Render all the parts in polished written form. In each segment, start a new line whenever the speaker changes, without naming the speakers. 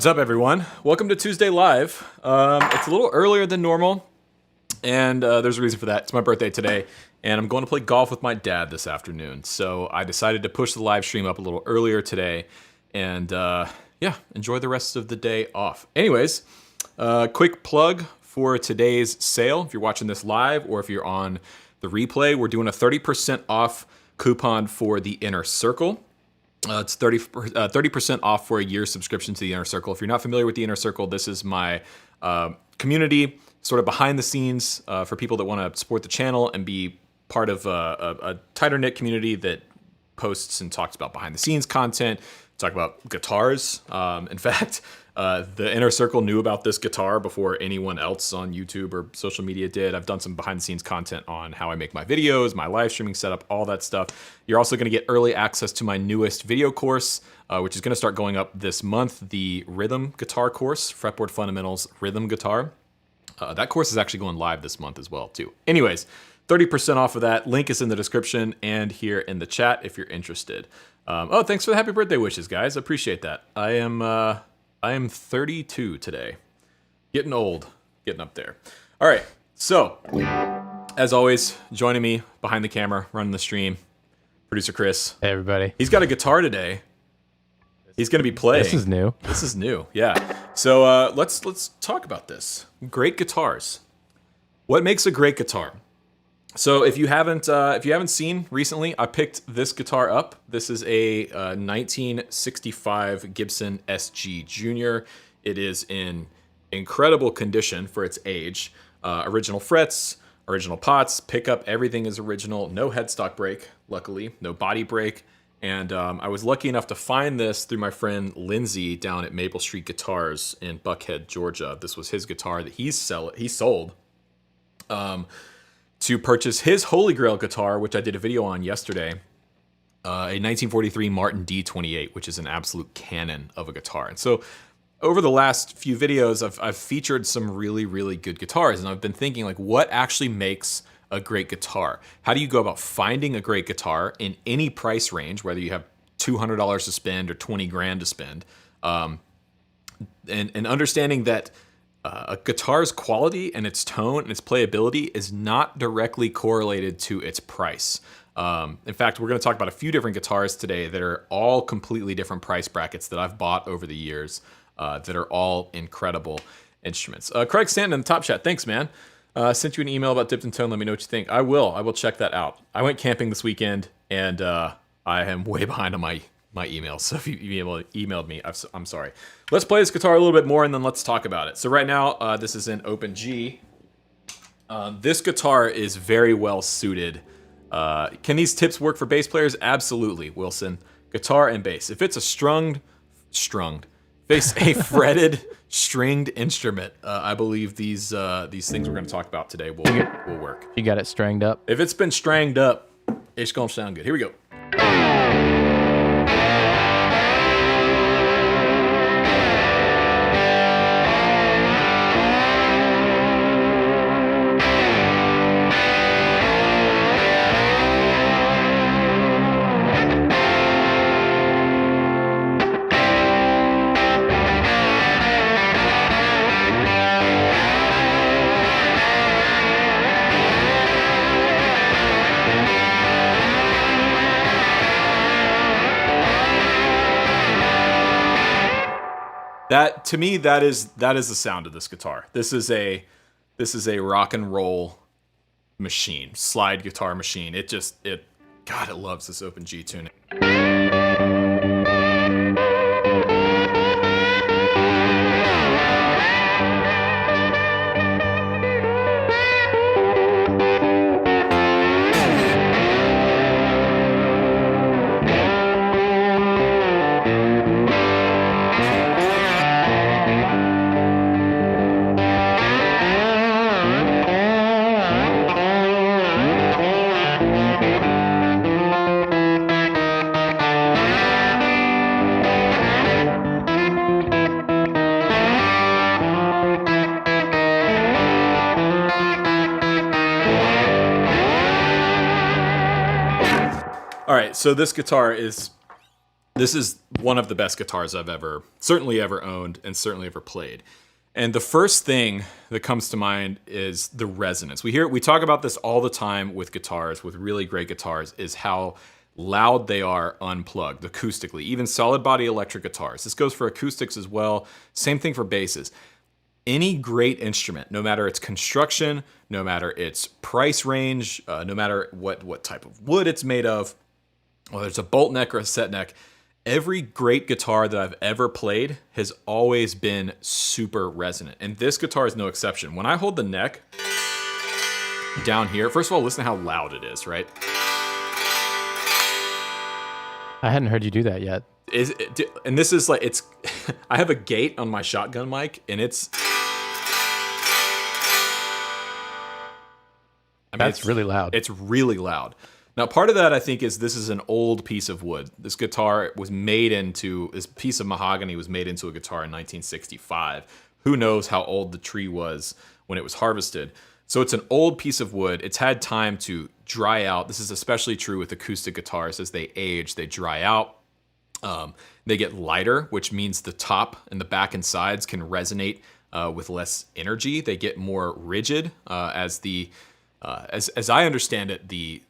What's up, everyone? Welcome to Tuesday Live. It's a little earlier than normal, and there's a reason for that. It's my birthday today, and I'm going to play golf with my dad this afternoon. So I decided to push the live stream up a little earlier today, and yeah, enjoy the rest of the day off. Anyways, quick plug for today's sale. If you're watching this live or if you're on the replay, we're doing a 30% off coupon for the Inner Circle. It's 30% off for a year subscription to the Inner Circle. If you're not familiar with the Inner Circle, this is my community, sort of behind the scenes for people that want to support the channel and be part of a tighter knit community that posts and talks about behind the scenes content, talk about guitars. In fact, the Inner Circle knew about this guitar before anyone else on YouTube or social media did. I've done some behind the scenes content on how I make my videos, my live streaming setup, all that stuff. You're also going to get early access to my newest video course, which is going to start going up this month, the rhythm guitar course, Fretboard Fundamentals rhythm guitar. That course is actually going live this month as well, too. Anyways, 30% off of that. Link is in the description and here in the chat if you're interested. Oh, thanks for the happy birthday wishes, guys. Appreciate that. I am 32 today. Getting old. Getting up there. All right. So, as always, joining me behind the camera, running the stream, producer Chris.
Hey, everybody.
He's got a guitar today. He's going to be playing.
This is new.
This is new, yeah. So let's talk about this. Great guitars. What makes a great guitar? So if you haven't seen recently, I picked this guitar up. This is a 1965 Gibson SG Junior. It is in incredible condition for its age. Original frets, original pots, pickup, everything is original. No headstock break, luckily, no body break. And I was lucky enough to find this through my friend Lindsay down at Maple Street Guitars in Buckhead, Georgia. This was his guitar that he sold. To purchase his Holy Grail guitar, which I did a video on yesterday, a 1943 Martin D28, which is an absolute cannon of a guitar. And so over the last few videos, I've featured some really, really good guitars, and I've been thinking, like, what actually makes a great guitar? How do you go about finding a great guitar in any price range, whether you have $200 to spend or 20 grand to spend, and understanding that a guitar's quality and its tone and its playability is not directly correlated to its price. In fact, we're going to talk about a few different guitars today that are all completely different price brackets that I've bought over the years that are all incredible instruments. Craig Stanton in the top chat, thanks, man. Sent you an email about Dipped in Tone. Let me know what you think. I will check that out. I went camping this weekend, and I am way behind on my emails, so if you emailed me, I'm sorry. Let's play this guitar a little bit more, and then let's talk about it. So right now, this is in open G. This guitar is very well suited. Can these tips work for bass players? Absolutely, Wilson. Guitar and bass. If it's a fretted, stringed instrument, I believe these things we're going to talk about today will work.
You got it stranged up?
If it's been stranged up, it's going to sound good. Here we go. That, to me, that is the sound of this guitar. This is a rock and roll machine, slide guitar machine. God, it loves this open G tuning. right, so this is one of the best guitars I've certainly ever owned and certainly ever played. And the first thing that comes to mind is the resonance. We talk about this all the time with guitars, with really great guitars, is how loud they are unplugged acoustically, even solid body electric guitars. This goes for acoustics as well. Same thing for basses. Any great instrument, no matter its construction, no matter its price range, no matter what type of wood it's made of, whether it's a bolt neck or a set neck, every great guitar that I've ever played has always been super resonant. And this guitar is no exception. When I hold the neck down here, first of all, listen to how loud it is, right?
I hadn't heard you do that yet.
And this is like, it's, I have a gate on my shotgun mic, and it's,
That's really loud.
It's really loud. Now, part of that, I think, is this is an old piece of wood. This guitar was made into, this piece of mahogany was made into a guitar in 1965. Who knows how old the tree was when it was harvested. So it's an old piece of wood. It's had time to dry out. This is especially true with acoustic guitars. As they age, they dry out. They get lighter, which means the top and the back and sides can resonate with less energy. They get more rigid as I understand it, the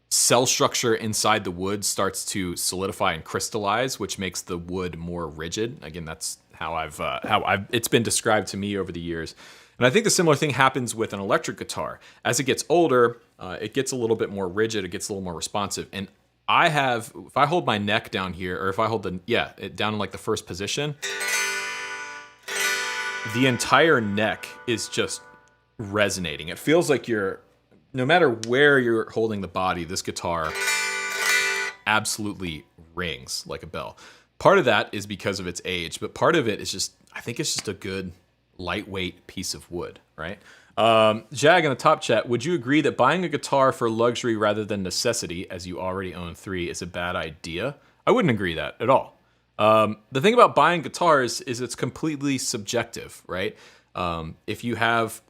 cell structure inside the wood starts to solidify and crystallize, which makes the wood more rigid. Again, that's how it's been described to me over the years. And I think the similar thing happens with an electric guitar. As it gets older, it gets a little bit more rigid, it gets a little more responsive. And if I hold my neck down here, or if I hold it down in like the first position, the entire neck is just resonating. It feels like no matter where you're holding the body, this guitar absolutely rings like a bell. Part of that is because of its age, but part of it is I think it's just a good lightweight piece of wood, right? Jag in the top chat, would you agree that buying a guitar for luxury rather than necessity, as you already own 3, is a bad idea? I wouldn't agree that at all. The thing about buying guitars is it's completely subjective, right? If you have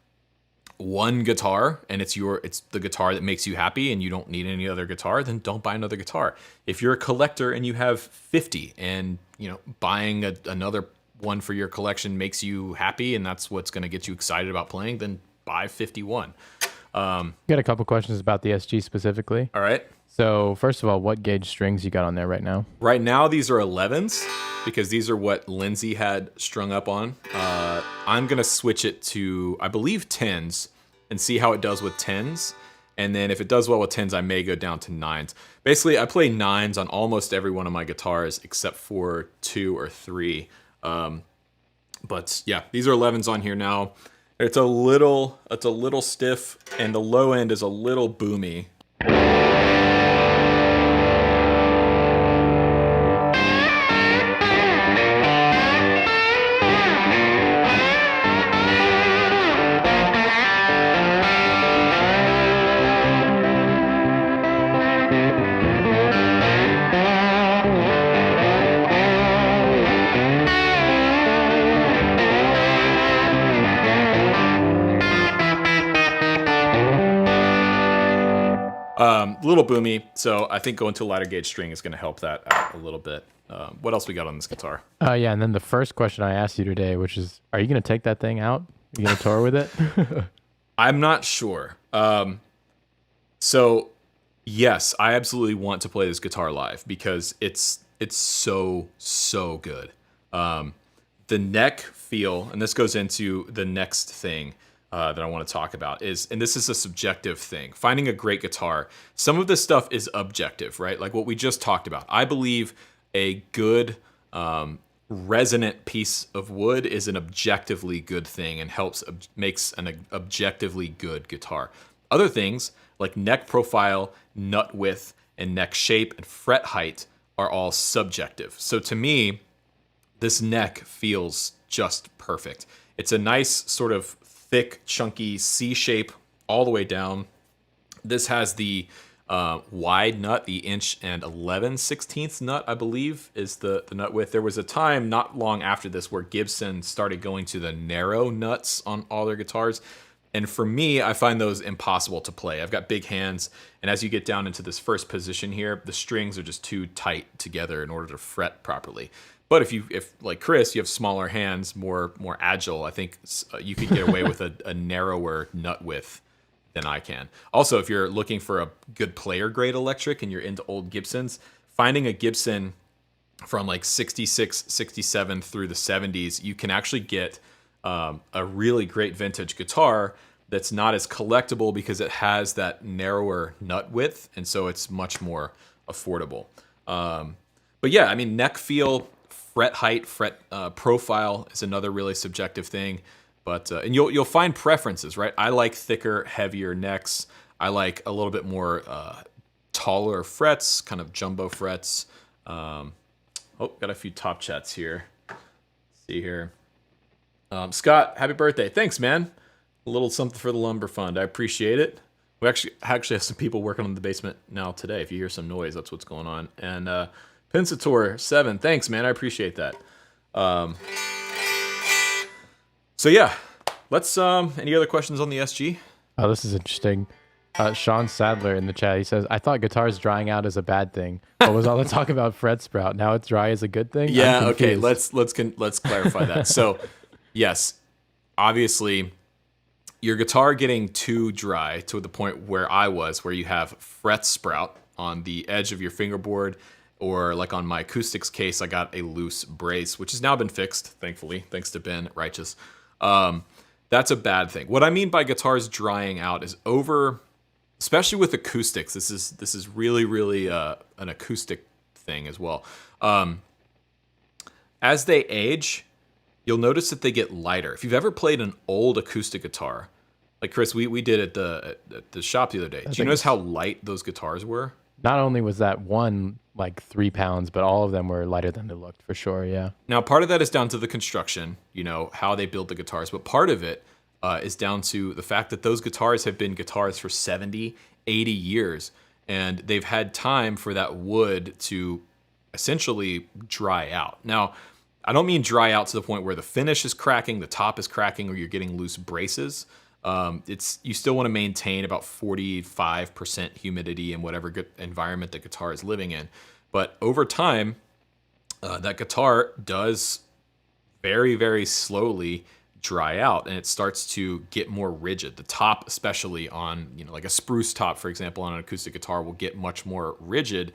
one guitar and it's the guitar that makes you happy and you don't need any other guitar, then don't buy another guitar. If you're a collector and you have 50 and buying another one for your collection makes you happy and that's what's going to get you excited about playing, then buy 51.
Got a couple questions about the SG specifically.
All right.
So first of all, what gauge strings you got on there right now?
Right now, these are 11s because these are what Lindsay had strung up on. I'm going to switch it to, I believe, 10s and see how it does with 10s. And then if it does well with 10s, I may go down to 9s. Basically, I play 9s on almost every one of my guitars except for 2 or 3. But yeah, these are 11s on here now. It's a little stiff, and the low end is a little boomy. A little boomy, so I think going to a lighter gauge string is going to help that out a little bit. What else we got on this guitar?
Yeah, and then the first question I asked you today, which is, are you going to take that thing out? Are you going to tour with it?
I'm not sure. So, yes, I absolutely want to play this guitar live because it's so good. The neck feel, and this goes into the next thing that I want to talk about and this is a subjective thing. Finding a great guitar, some of this stuff is objective, right? Like what we just talked about. I believe a good resonant piece of wood is an objectively good thing and makes an objectively good guitar. Other things like neck profile, nut width, and neck shape and fret height are all subjective. So to me, this neck feels just perfect. It's a nice sort of thick, chunky C shape all the way down. This has the wide nut, the 1.11" nut, I believe, is the nut width. There was a time not long after this where Gibson started going to the narrow nuts on all their guitars. And for me, I find those impossible to play. I've got big hands, and as you get down into this first position here, the strings are just too tight together in order to fret properly. But if like Chris, you have smaller hands, more agile, I think you could get away with a narrower nut width than I can. Also, if you're looking for a good player grade electric and you're into old Gibsons, finding a Gibson from like 66, 67 through the 70s, you can actually get a really great vintage guitar that's not as collectible because it has that narrower nut width, and so it's much more affordable. But yeah, I mean, neck feel, fret height, fret profile is another really subjective thing. But and you'll find preferences, right? I like thicker, heavier necks. I like a little bit more taller frets, kind of jumbo frets. Oh, got a few top chats here. Let's see here. Scott, happy birthday. Thanks, man. A little something for the Lumber Fund. I appreciate it. We actually have some people working on the basement now today. If you hear some noise, that's what's going on. And Pensator 7, thanks, man. I appreciate that. So yeah, let's. Any other questions on the SG?
Oh, this is interesting. Sean Sadler in the chat, he says, I thought guitars drying out is a bad thing. What was all the talk about fret sprout? Now it's dry is a good thing?
Yeah, okay, let's clarify that. So, yes, obviously, your guitar getting too dry to the point where I was, where you have fret sprout on the edge of your fingerboard, or like on my acoustics case, I got a loose brace, which has now been fixed, thankfully, thanks to Ben Righteous. That's a bad thing. What I mean by guitars drying out is especially with acoustics. This is really an acoustic thing as well. As they age, you'll notice that they get lighter. If you've ever played an old acoustic guitar, like Chris, we did at the shop the other day. Did you notice how light those guitars were?
Not only was that one like 3 pounds, but all of them were lighter than they looked, for sure, yeah.
Now, part of that is down to the construction, how they build the guitars, but part of it is down to the fact that those guitars have been guitars for 70, 80 years, and they've had time for that wood to essentially dry out. Now, I don't mean dry out to the point where the finish is cracking, the top is cracking, or you're getting loose braces. You still want to maintain about 45% humidity in whatever environment the guitar is living in. But over time, that guitar does very, very slowly dry out, and it starts to get more rigid. The top, especially on, like a spruce top, for example, on an acoustic guitar, will get much more rigid,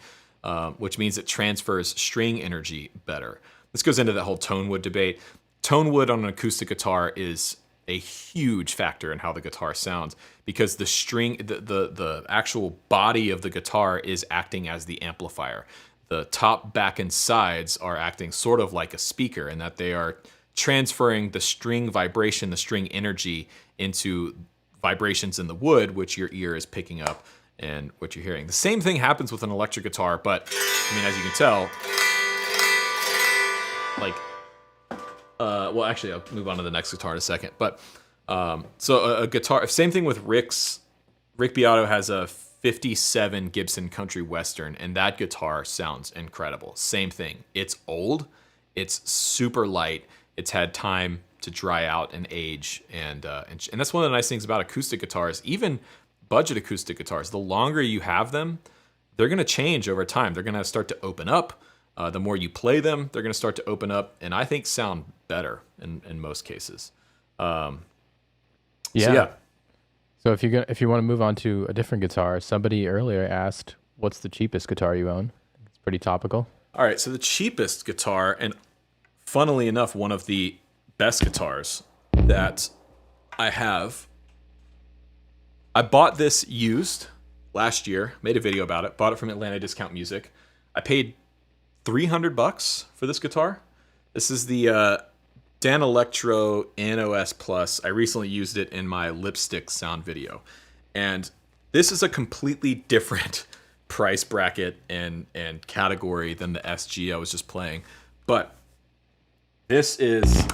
which means it transfers string energy better. This goes into that whole tone wood debate. Tone wood on an acoustic guitar is a huge factor in how the guitar sounds, because the string, the actual body of the guitar is acting as the amplifier. The top, back, and sides are acting sort of like a speaker, in that they are transferring the string vibration, the string energy, into vibrations in the wood, which your ear is picking up and what you're hearing. The same thing happens with an electric guitar, but I mean, as you can tell, like, well, actually, I'll move on to the next guitar in a second. But so a guitar, same thing with Rick's. Rick Beato has a 57 Gibson Country Western, and that guitar sounds incredible. Same thing. It's old. It's super light. It's had time to dry out and age, and that's one of the nice things about acoustic guitars. Even budget acoustic guitars, the longer you have them, they're going to change over time. They're going to start to open up. The more you play them, they're going to start to open up, and I think sound better in most cases.
So if you want to move on to a different guitar, somebody earlier asked, "What's the cheapest guitar you own?" It's pretty topical.
All right, so the cheapest guitar, and funnily enough, one of the best guitars that I have. I bought this used last year. Made a video about it. Bought it from Atlanta Discount Music. I paid $300 for this guitar. This is the Dan Electro NOS Plus. I recently used it in my lipstick sound video. And this is a completely different price bracket and category than the SG I was just playing. But this is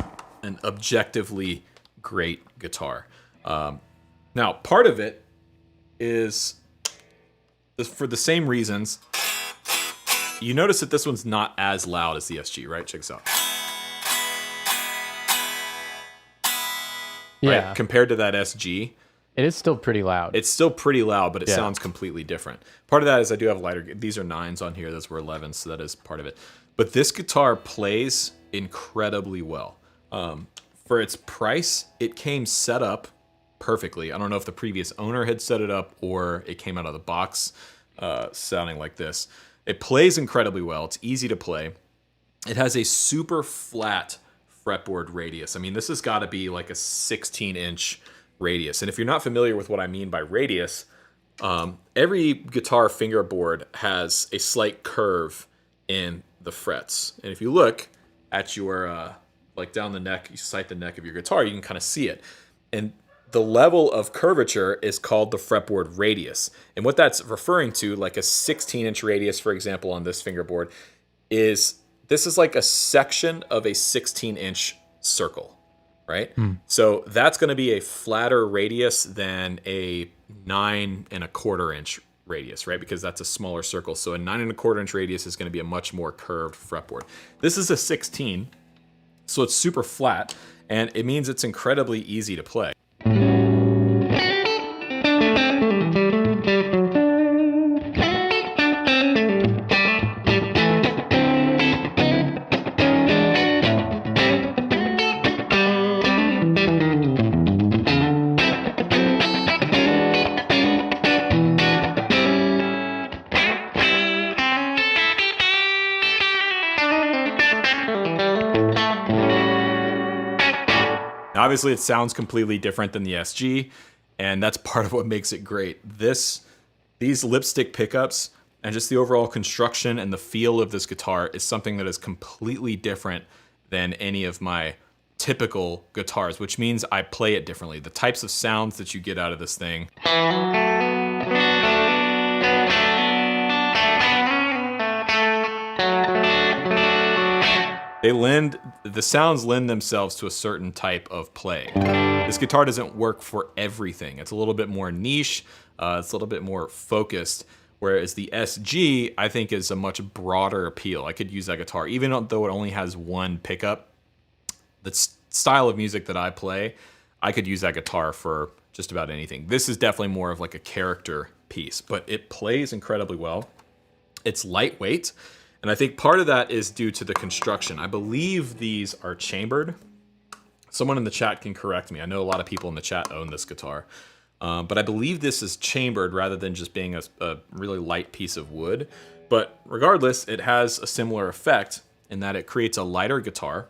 an objectively great guitar. Now, part of it is for the same reasons. You notice that this one's not as loud as the SG, right? Check this out.
Yeah.
right? Compared to that SG,
It is still pretty loud.
it's still pretty loud, but it
Yeah.
sounds completely different. Part of that is I do have lighter. These are 9s on here. Those were 11s, so that is part of it. But this guitar plays incredibly well. For its price, it came set up perfectly. I don't know if the previous owner had set it up or it came out of the box sounding like this. It plays incredibly well. It's easy to play. It has a super flat fretboard radius. I mean, this has got to be like a 16-inch radius. And if you're not familiar with what I mean by radius, every guitar fingerboard has a slight curve in the frets. And if you look at your, like down the neck, you sight the neck of your guitar, you can kind of see it. And the level of curvature is called the fretboard radius. And what that's referring to, like a 16-inch radius, for example, on this fingerboard, is this is like a section of a 16-inch circle, right? So that's going to be a flatter radius than a 9 1/4 inch radius, right? Because that's a smaller circle. So a 9 1/4 inch radius is going to be a much more curved fretboard. This is a 16, so it's super flat, and it means it's incredibly easy to play. Obviously, it sounds completely different than the SG, and that's part of what makes it great. These lipstick pickups and just the overall construction and the feel of this guitar is something that is completely different than any of my typical guitars, which means I play it differently. The types of sounds that you get out of this thing. The sounds lend themselves to a certain type of play. This guitar doesn't work for everything. It's a little bit more niche. It's a little bit more focused. Whereas the SG, I think, is a much broader appeal. I could use that guitar, even though it only has one pickup. The style of music that I play, I could use that guitar for just about anything. This is definitely more of like a character piece, but it plays incredibly well. It's lightweight. And I think part of that is due to the construction. I believe these are chambered. Someone in the chat can correct me. I know a lot of people in the chat own this guitar. But I believe this is chambered rather than just being a really light piece of wood. But regardless, it has a similar effect in that it creates a lighter guitar.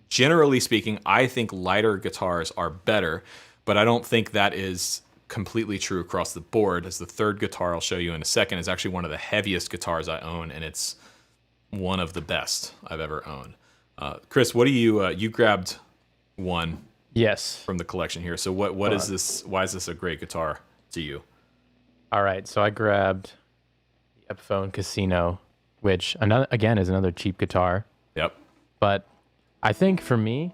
Generally speaking, I think lighter guitars are better, but I don't think that is completely true across the board, as the third guitar I'll show you in a second is actually one of the heaviest guitars I own, and it's one of the best I've ever owned. Chris, what do you grabbed one
Yes.
from the collection here. So what is this? Why is this a great guitar to you?
All right, so I grabbed the Epiphone Casino, which again is another cheap guitar.
Yep.
But I think for me,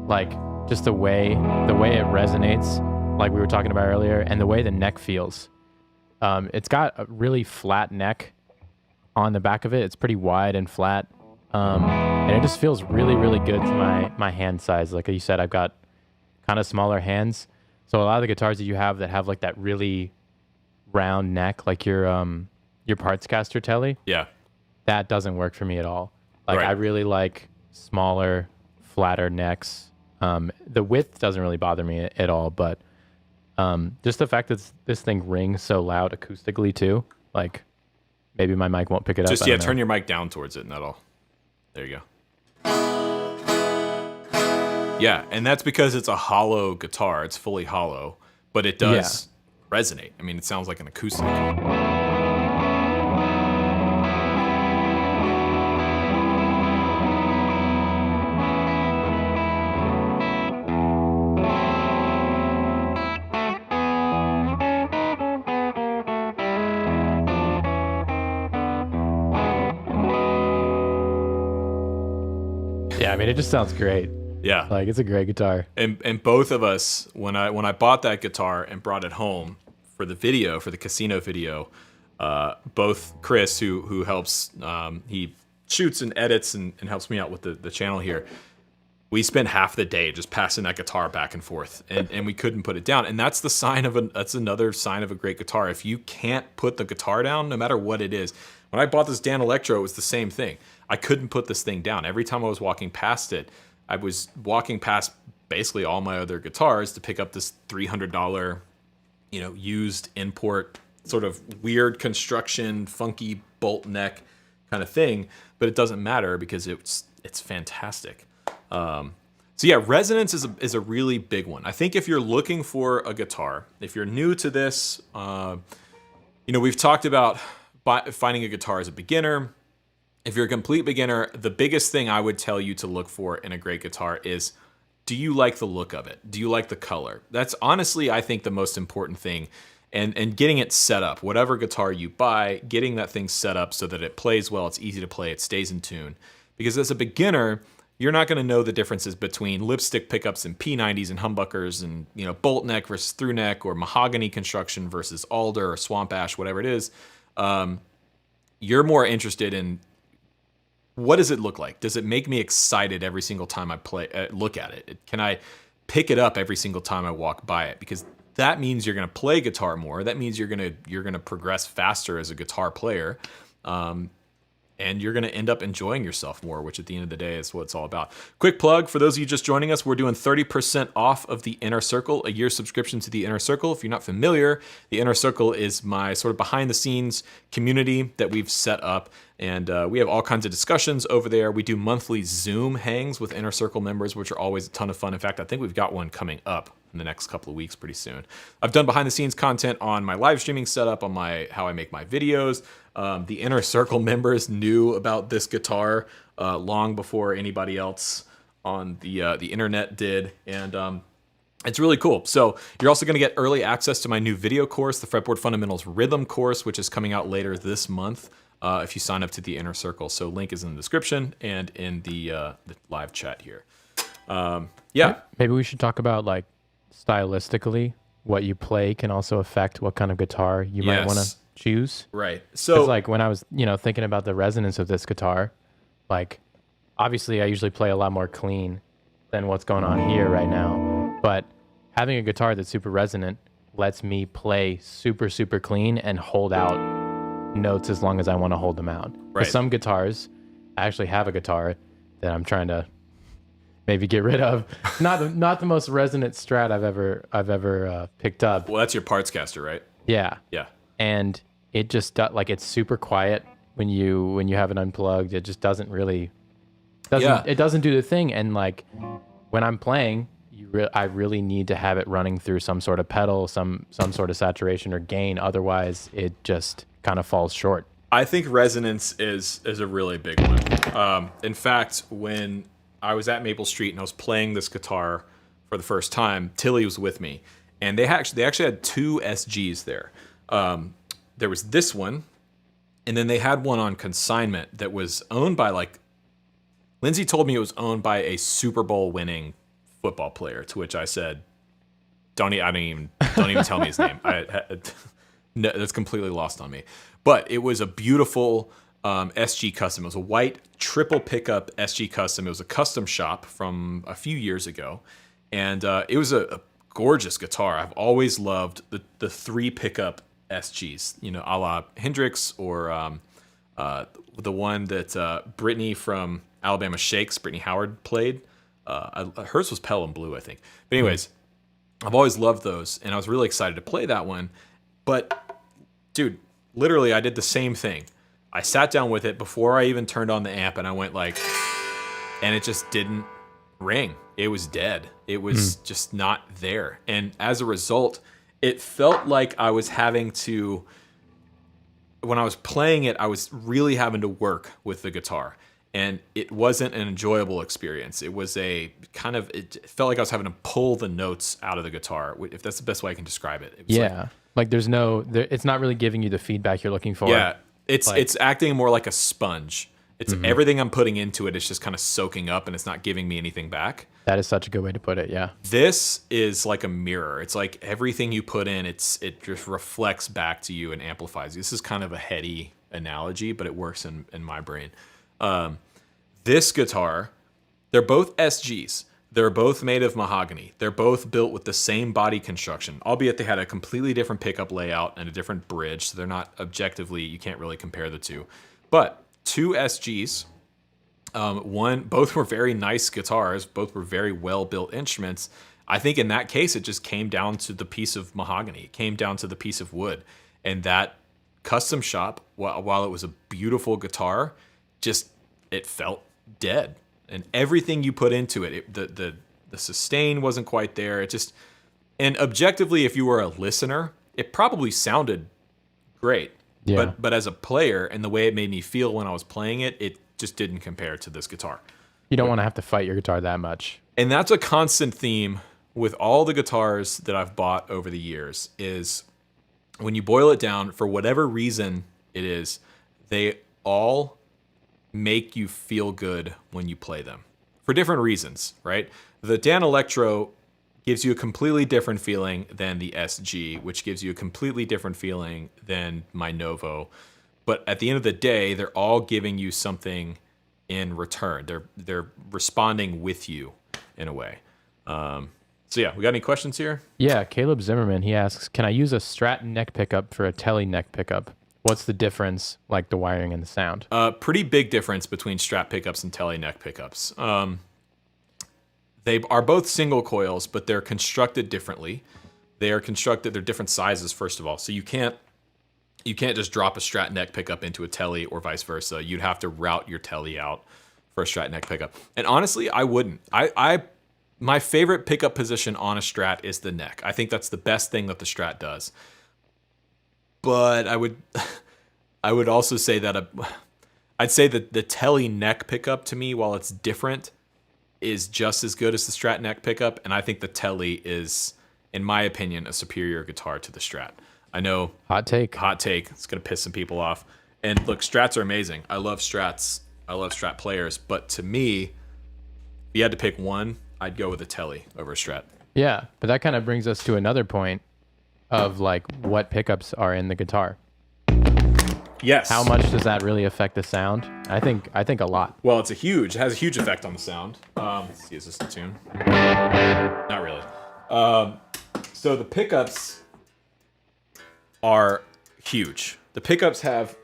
like just the way it resonates, like we were talking about earlier, and the way the neck feels. It's got a really flat neck on the back of it. It's pretty wide and flat. And it just feels really, really good to my hand size. Like you said, I've got kind of smaller hands. So a lot of the guitars that you have that have like that really round neck, like your parts caster telly,
Yeah.
that doesn't work for me at all. Like
Right.
I really like smaller, flatter necks. The width doesn't really bother me at all, but just the fact that this thing rings so loud acoustically too, like maybe my mic won't pick it up.
Just turn your mic down towards it, and that'll. There you go. Yeah, and that's because it's a hollow guitar. It's fully hollow, but it does resonate. I mean, it sounds like an acoustic.
Yeah, I mean, it just sounds great.
Yeah.
Like it's a great guitar.
And both of us, when I bought that guitar and brought it home for the video, for the casino video, both Chris, who helps, he shoots and edits and helps me out with the channel here. we spent half the day just passing that guitar back and forth, and we couldn't put it down. And that's that's another sign of a great guitar. If you can't put the guitar down, no matter what it is. When I bought this Dan Electro, it was the same thing. I couldn't put this thing down. Every time I was walking past it, I was walking past basically all my other guitars to pick up this $300, used import, sort of weird construction, funky bolt neck kind of thing. But it doesn't matter because it's fantastic. So yeah, resonance is a really big one. I think if you're looking for a guitar, if you're new to this, we've talked about finding a guitar as a beginner. If you're a complete beginner, the biggest thing I would tell you to look for in a great guitar is, do you like the look of it? Do you like the color? That's honestly, I think, the most important thing. And getting it set up, whatever guitar you buy, getting that thing set up so that it plays well, it's easy to play, it stays in tune. Because as a beginner, you're not going to know the differences between lipstick pickups and P90s and humbuckers and bolt neck versus through neck, or mahogany construction versus alder or swamp ash, whatever it is. You're more interested in, what does it look like? Does it make me excited every single time I look at it? Can I pick it up every single time I walk by it? Because that means you're going to play guitar more. That means you're going to progress faster as a guitar player. And you're going to end up enjoying yourself more, which at the end of the day is what it's all about. Quick plug, for those of you just joining us, we're doing 30% off of the Inner Circle, a year subscription to the Inner Circle. If you're not familiar, the Inner Circle is my sort of behind-the-scenes community that we've set up, and we have all kinds of discussions over there. We do monthly Zoom hangs with Inner Circle members, which are always a ton of fun. In fact, I think we've got one coming up in the next couple of weeks pretty soon. I've done behind-the-scenes content on my live streaming setup, on how I make my videos. The Inner Circle members knew about this guitar long before anybody else on the internet did, and it's really cool. So you're also going to get early access to my new video course, the Fretboard Fundamentals Rhythm course, which is coming out later this month if you sign up to the Inner Circle. So link is in the description and in the live chat here. Yeah.
Maybe we should talk about, like, stylistically, what you play can also affect what kind of guitar you might want to choose.
Right. So,
like, when I was, thinking about the resonance of this guitar, like, obviously I usually play a lot more clean than what's going on here right now. But having a guitar that's super resonant lets me play super, super clean and hold out notes as long as I want to hold them out.
Right.
Some guitars, I actually have a guitar that I'm trying to maybe get rid of. Not the most resonant Strat I've ever picked up.
Well, that's your parts caster, right?
Yeah.
Yeah.
And it just it's super quiet when you have it unplugged. It just doesn't it doesn't do the thing. And like when I'm playing, I really need to have it running through some sort of pedal, some sort of saturation or gain. Otherwise, it just kind of falls short.
I think resonance is a really big one. In fact, when I was at Maple Street and I was playing this guitar for the first time, Tilly was with me, and they actually had two SGs there. There was this one, and then they had one on consignment that was owned by, like, Lindsay told me it was owned by a Super Bowl winning football player, to which I said, don't even tell me his name. No, that's completely lost on me. But it was a beautiful SG Custom. It was a white triple pickup SG Custom. It was a custom shop from a few years ago, and it was a gorgeous guitar. I've always loved the three pickup SGs, a la Hendrix, or the one that Brittany from Alabama Shakes, Brittany Howard, played. Hers was Pelham Blue, I think. But anyways, I've always loved those, and I was really excited to play that one. But, dude, literally I did the same thing. I sat down with it before I even turned on the amp, and I went like, and it just didn't ring. It was dead. It was just not there. And as a result, it felt like I was having to, when I was playing it, I was really having to work with the guitar. And it wasn't an enjoyable experience. It was it felt like I was having to pull the notes out of the guitar, if that's the best way I can describe it. It was
it's not really giving you the feedback you're looking for.
Yeah, it's acting more like a sponge. It's everything I'm putting into it is just kind of soaking up, and it's not giving me anything back.
That is such a good way to put it, yeah.
This is like a mirror. It's like everything you put in, it just reflects back to you and amplifies. This is kind of a heady analogy, but it works in my brain. This guitar They're both SGs. They're both made of mahogany. They're both built with the same body construction, albeit they had a completely different pickup layout and a different bridge, so they're not objectively, you can't really compare the two. But two SGs, both were very nice guitars, both were very well-built instruments. I think in that case, it just came down to the piece of mahogany. It came down to the piece of wood. And that custom shop, while it was a beautiful guitar, it felt dead. And everything you put into it, the sustain wasn't quite there. And objectively, if you were a listener, it probably sounded great.
Yeah.
But as a player and the way it made me feel when I was playing it, it just didn't compare to this guitar.
You don't want to have to fight your guitar that much.
And that's a constant theme with all the guitars that I've bought over the years is when you boil it down, for whatever reason it is, they all make you feel good when you play them for different reasons, right? The Dan Electro gives you a completely different feeling than the SG, which gives you a completely different feeling than my Novo. But at the end of the day, they're all giving you something in return. They're responding with you in a way. So yeah, we got any questions here?
Yeah, Caleb Zimmerman, he asks, can I use a Strat neck pickup for a Tele neck pickup? What's the difference, like the wiring and the sound?
Pretty big difference between Strat pickups and Tele neck pickups. They are both single coils, but they're constructed differently. They're different sizes, first of all. So you can't just drop a Strat neck pickup into a Tele or vice versa. You'd have to route your Tele out for a Strat neck pickup. And honestly, I wouldn't. My favorite pickup position on a Strat is the neck. I think that's the best thing that the Strat does. But I would also say that I'd say that the Tele neck pickup to me, while it's different, is just as good as the Strat neck pickup. And I think the Tele is, in my opinion, a superior guitar to the Strat. I know.
Hot take.
It's going to piss some people off. And look, Strats are amazing. I love Strats. I love Strat players. But to me, if you had to pick one, I'd go with a Tele over a Strat.
Yeah, but that kind of brings us to another point of like what pickups are in the guitar.
Yes.
How much does that really affect the sound? I think a lot.
Well, it has a huge effect on the sound. Let's see, is this the tune? Not really. So the pickups are huge. The pickups have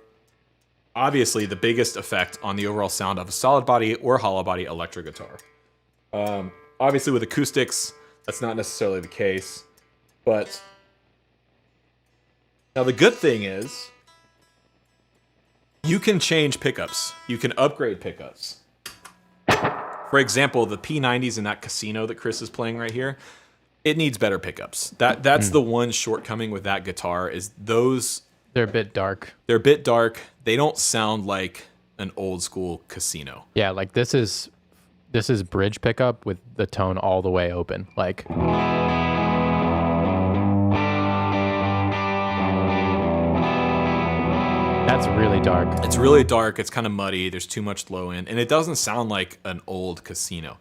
obviously the biggest effect on the overall sound of a solid body or hollow body electric guitar. Obviously with acoustics, that's not necessarily the case, but now the good thing is you can change pickups. You can upgrade pickups. For example, the P90s in that Casino that Chris is playing right here, it needs better pickups. That's the one shortcoming with that guitar is
they're a bit dark.
They're a bit dark. They don't sound like an old school Casino.
Yeah, like this is bridge pickup with the tone all the way open. Like that's really dark.
It's really dark. It's kind of muddy. There's too much low end, and it doesn't sound like an old Casino.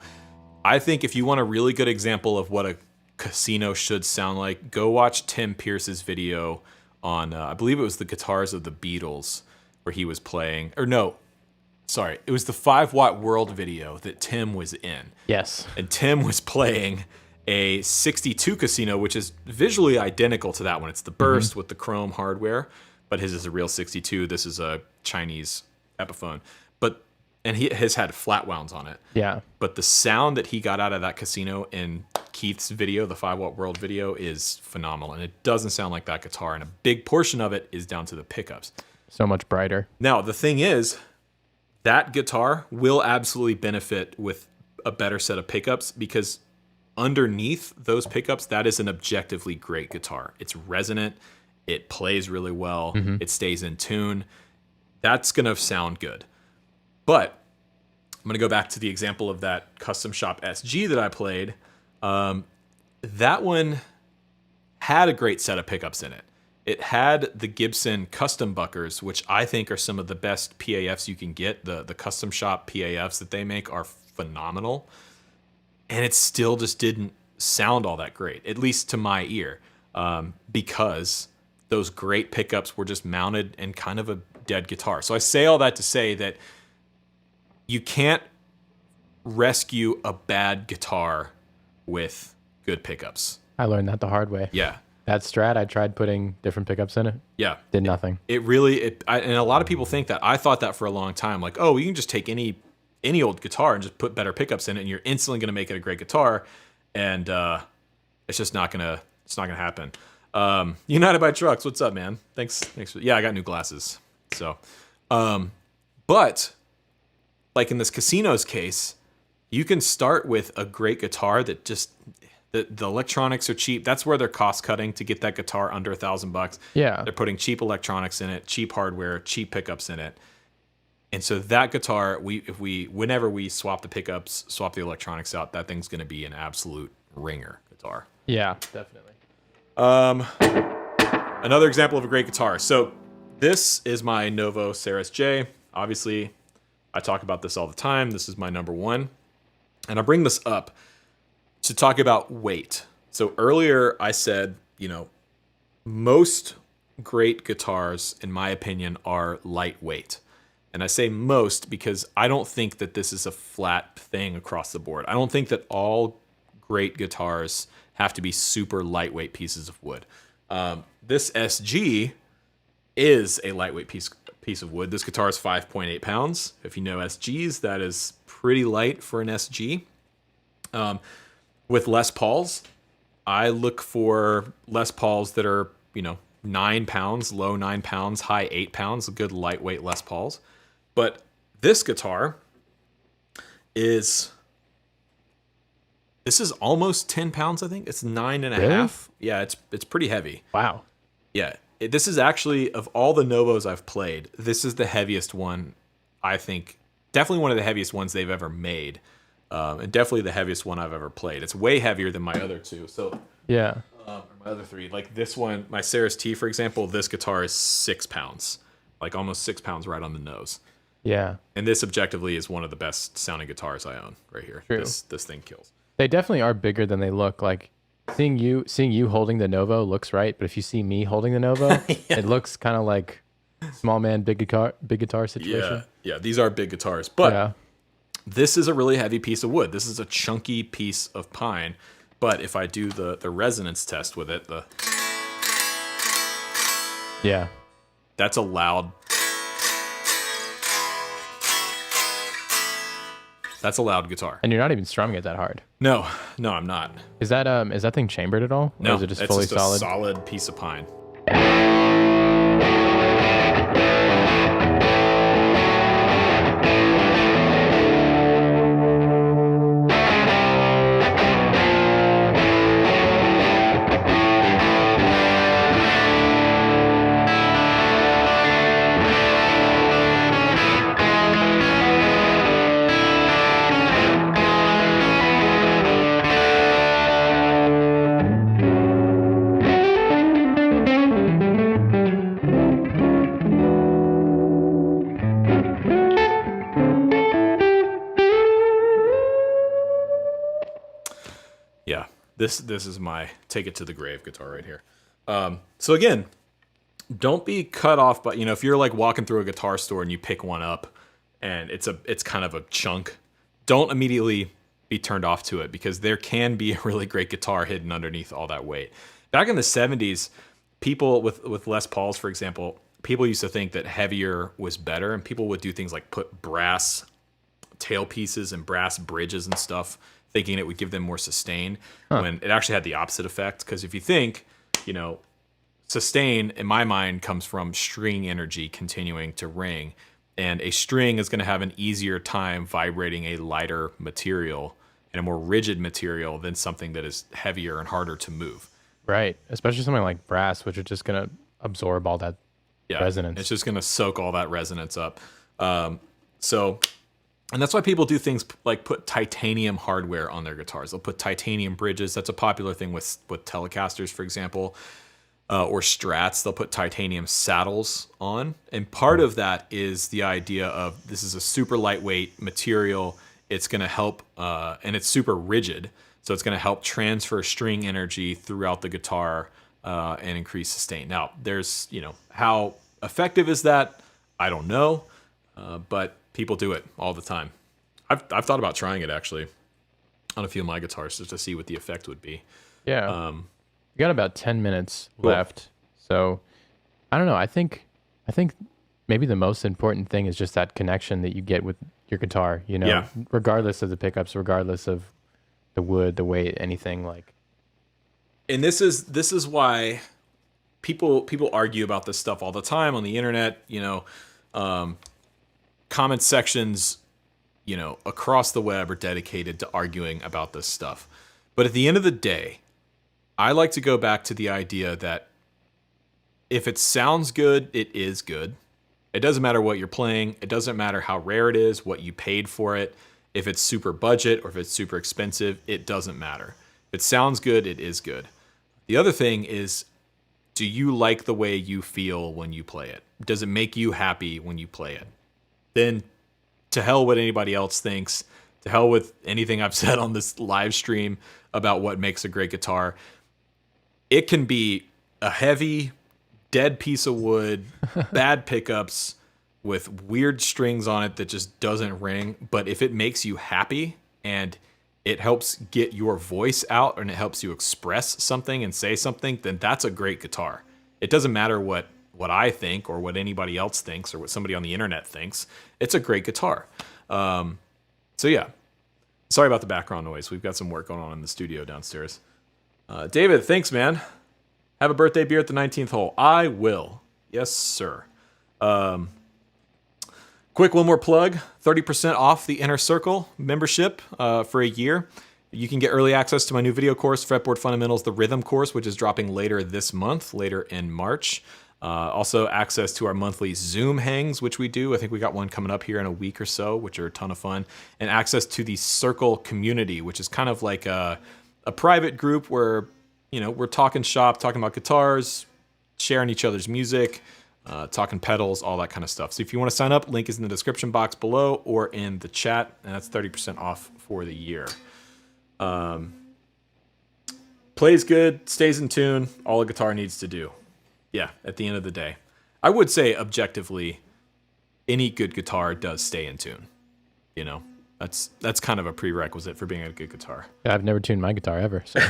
I think if you want a really good example of what a Casino should sound like, go watch Tim Pierce's video on, I believe it was the guitars of the Beatles, where he was playing, or no, sorry, it was the 5-watt world video that Tim was in.
Yes.
And Tim was playing a 62 Casino, which is visually identical to that one. It's the burst with the chrome hardware, but his is a real 62. This is a Chinese Epiphone. And he has had flat wounds on it.
Yeah.
But the sound that he got out of that Casino in Keith's video, the 5-watt world video, is phenomenal. And it doesn't sound like that guitar. And a big portion of it is down to the pickups.
So much brighter.
Now, the thing is, that guitar will absolutely benefit with a better set of pickups because underneath those pickups, that is an objectively great guitar. It's resonant. It plays really well. It stays in tune. That's going to sound good. But I'm going to go back to the example of that custom shop SG that I played. That one had a great set of pickups in it. It had the Gibson custom buckers, which I think are some of the best PAFs you can get. The custom shop PAFs that they make are phenomenal. And it still just didn't sound all that great, at least to my ear, because those great pickups were just mounted in kind of a dead guitar. So I say all that to say that you can't rescue a bad guitar with good pickups.
I learned that the hard way.
Yeah.
That Strat, I tried putting different pickups in it.
Yeah.
Did nothing.
And a lot of people think that. I thought that for a long time. Like, oh, you can just take any old guitar and just put better pickups in it, and you're instantly going to make it a great guitar. And it's just not gonna happen. United by Trucks, what's up, man? Thanks. I got new glasses. So, but like in this Casino's case, you can start with a great guitar that just the electronics are cheap. That's where they're cost cutting to get that guitar under $1,000.
Yeah.
They're putting cheap electronics in it, cheap hardware, cheap pickups in it. And so that guitar, whenever we swap the pickups, swap the electronics out, that thing's going to be an absolute ringer guitar.
Yeah, definitely.
Another example of a great guitar. So this is my Novo Ceres J. Obviously, I talk about this all the time. This is my number one. And I bring this up to talk about weight. So earlier I said, most great guitars, in my opinion, are lightweight. And I say most because I don't think that this is a flat thing across the board. I don't think that all great guitars have to be super lightweight pieces of wood. This SG is a lightweight piece of wood. This guitar is 5.8 pounds. If you know SGs, that is pretty light for an SG. With Les Pauls, I look for Les Pauls that are, 9 pounds, low 9 pounds, high 8 pounds, good lightweight Les Pauls. But this guitar this is almost 10 pounds, I think. It's 9.5.
Really?
Yeah, it's pretty heavy.
Wow.
Yeah. This is actually, of all the Novos I've played, this is the heaviest one, I think. Definitely one of the heaviest ones they've ever made. And definitely the heaviest one I've ever played. It's way heavier than my other two. So
yeah.
Or my other three. Like this one, my Ceres T, for example, this guitar is 6 pounds. Like almost 6 pounds right on the nose.
Yeah.
And this objectively is one of the best sounding guitars I own right here.
True.
This thing kills.
They definitely are bigger than they look. Like seeing you holding the Novo looks right, but if you see me holding the Novo,
Yeah.
it looks kind of like small man, big guitar situation.
Yeah, these are big guitars. But
yeah.
This is a really heavy piece of wood. This is a chunky piece of pine. But if I do the resonance test with it,
Yeah.
that's a loud. That's a loud guitar.
And you're not even strumming it that hard.
No, I'm not.
Is that thing chambered at all?
No,
or is it just
it's
fully
just
solid?
a solid piece of pine. This is my take it to the grave guitar right here. So again, don't be cut off by, if you're like walking through a guitar store and you pick one up and it's kind of a chunk, don't immediately be turned off to it because there can be a really great guitar hidden underneath all that weight. Back in the 70s, people with Les Pauls, for example, people used to think that heavier was better, and people would do things like put brass tailpieces and brass bridges and stuff, thinking it would give them more sustain, when it actually had the opposite effect. Because if you think, sustain, in my mind, comes from string energy continuing to ring, and a string is going to have an easier time vibrating a lighter material and a more rigid material than something that is heavier and harder to move.
Right. Especially something like brass, which is just going to absorb all that resonance.
It's just going to soak all that resonance up. And that's why people do things like put titanium hardware on their guitars. They'll put titanium bridges. That's a popular thing with Telecasters, for example, or Strats. They'll put titanium saddles on. And part of that is the idea of this is a super lightweight material. It's going to help, and it's super rigid. So it's going to help transfer string energy throughout the guitar and increase sustain. Now, there's, how effective is that? I don't know, but people do it all the time. I've thought about trying it actually on a few of my guitars just to see what the effect would be.
Yeah. We got about 10 minutes
Cool.
left. So I don't know. I think maybe the most important thing is just that connection that you get with your guitar, you know,
Yeah.
regardless of the pickups, regardless of the wood, the weight, anything like.
And this is why people argue about this stuff all the time on the internet, you know, comment sections, you know, across the web are dedicated to arguing about this stuff. But at the end of the day, I like to go back to the idea that if it sounds good, it is good. It doesn't matter what you're playing. It doesn't matter how rare it is, what you paid for it. If it's super budget or if it's super expensive, it doesn't matter. If it sounds good, it is good. The other thing is, do you like the way you feel when you play it? Does it make you happy when you play it? Then to hell what anybody else thinks. To hell with anything I've said on this live stream about what makes a great guitar. It can be a heavy, dead piece of wood, bad pickups with weird strings on it that just doesn't ring. But if it makes you happy and it helps get your voice out and it helps you express something and say something, then that's a great guitar. It doesn't matter what I think or what anybody else thinks or what somebody on the internet thinks. It's a great guitar. So yeah, sorry about the background noise. We've got some work going on in the studio downstairs. David, thanks, man. Have a birthday beer at the 19th hole. I will. Yes, sir. Quick, one more plug. 30% off the Inner Circle membership for a year. You can get early access to my new video course, Fretboard Fundamentals, the Rhythm course, which is dropping later this month, later in March. Also access to our monthly Zoom hangs, which we do. I think we got one coming up here in a week or so, which are a ton of fun. And access to the Circle community, which is kind of like a private group where, you know, we're talking shop, talking about guitars, sharing each other's music, talking pedals, all that kind of stuff. So if you want to sign up, link is in the description box below or in the chat, and that's 30% off for the year. Plays good, stays in tune, all a guitar needs to do. Yeah, at the end of the day. I would say objectively, any good guitar does stay in tune. You know, that's kind of a prerequisite for being a good guitar.
Yeah, I've never tuned my guitar ever. So.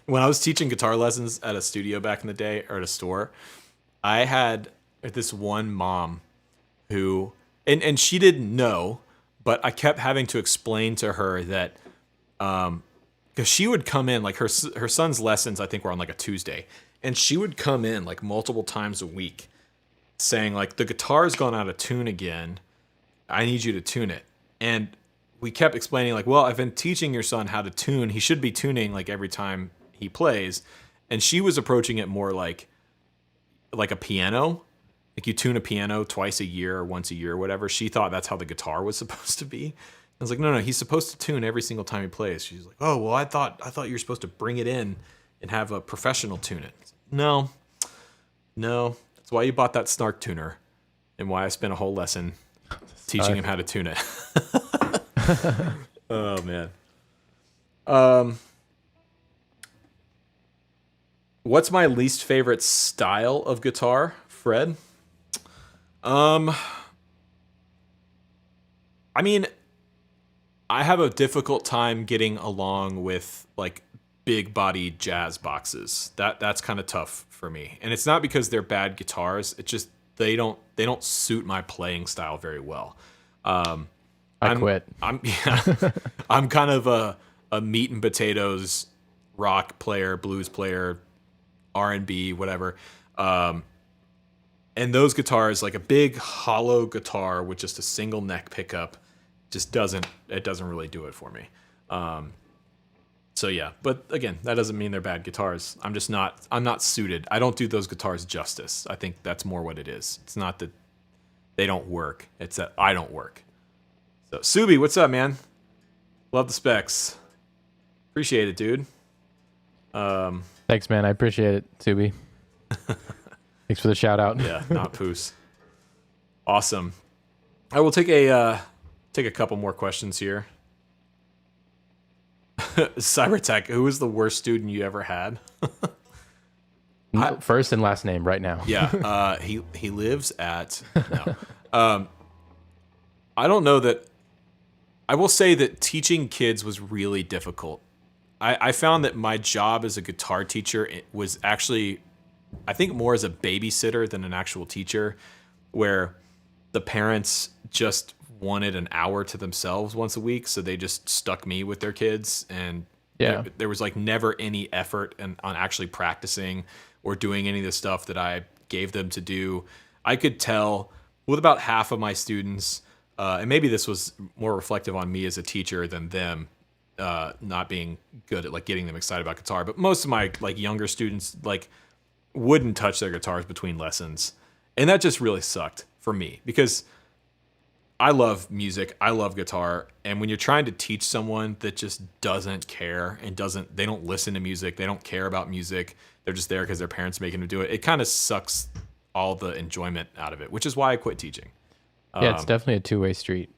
When I was teaching guitar lessons at a studio back in the day, or at a store, I had this one mom who, and she didn't know, but I kept having to explain to her that, because she would come in, like her son's lessons, I think were on like a Tuesday, and she would come in like multiple times a week saying like, the guitar's gone out of tune again. I need you to tune it. And we kept explaining like, well, I've been teaching your son how to tune. He should be tuning like every time he plays. And she was approaching it more like a piano. Like you tune a piano twice a year or once a year or whatever. She thought that's how the guitar was supposed to be. I was like, no, he's supposed to tune every single time he plays. She's like, oh, well, I thought you were supposed to bring it in and have a professional tune it. No. That's why you bought that Snark tuner and why I spent a whole lesson teaching him how to tune it. Oh, man. What's my least favorite style of guitar, Fred? I mean, I have a difficult time getting along with like big body jazz boxes. That's kind of tough for me. And it's not because they're bad guitars. It's just they don't suit my playing style very well.
I quit.
I'm kind of a meat and potatoes rock player, blues player, R&B, whatever. And those guitars, like a big hollow guitar with just a single neck pickup, just doesn't really do it for me. So yeah, but again, that doesn't mean they're bad guitars. I'm not suited. I don't do those guitars justice. I think that's more what it is. It's not that they don't work. It's that I don't work. So Subi, what's up, man? Love the specs. Appreciate it, dude.
Thanks, man. I appreciate it, Subi. Thanks for the shout out.
Yeah, not poos. Awesome. I will take a couple more questions here. Cybertech, who was the worst student you ever had?
First and last name right now.
Yeah, he lives at. No. I don't know that. I will say that teaching kids was really difficult. I found that my job as a guitar teacher was actually, I think, more as a babysitter than an actual teacher, where the parents just wanted an hour to themselves once a week, so they just stuck me with their kids, and there was like never any effort on actually practicing or doing any of the stuff that I gave them to do. I could tell with about half of my students, and maybe this was more reflective on me as a teacher than them not being good at like getting them excited about guitar, but most of my like younger students like wouldn't touch their guitars between lessons, and that just really sucked for me because I love music, I love guitar, and when you're trying to teach someone that just doesn't care and they don't listen to music, they don't care about music, they're just there because their parents make them do it, it kind of sucks all the enjoyment out of it, which is why I quit teaching.
Yeah, it's definitely a two-way street.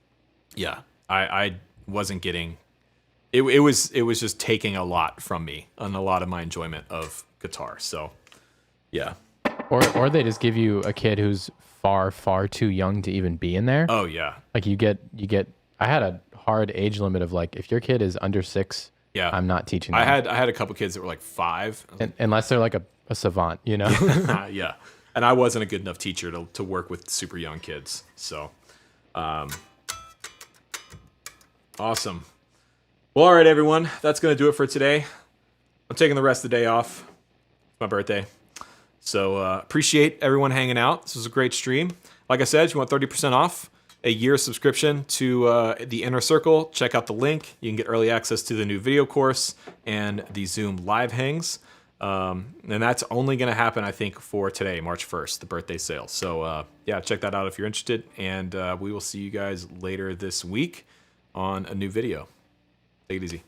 Yeah, I wasn't getting it was just taking a lot from me and a lot of my enjoyment of guitar. So yeah.
Or they just give you a kid who's far too young to even be in there.
Oh yeah.
Like you get I had a hard age limit of like, if your kid is under 6,
yeah,
I'm not teaching them.
I had a couple kids that were like 5.
Unless they're like a savant, you know?
Yeah. And I wasn't a good enough teacher to work with super young kids. So awesome. Well, all right, everyone. That's going to do it for today. I'm taking the rest of the day off. It's my birthday. So appreciate everyone hanging out. This was a great stream. Like I said, if you want 30% off a year subscription to the Inner Circle, check out the link. You can get early access to the new video course and the Zoom live hangs. And that's only going to happen, I think, for today, March 1st, the birthday sale. So yeah, check that out if you're interested. And we will see you guys later this week on a new video. Take it easy.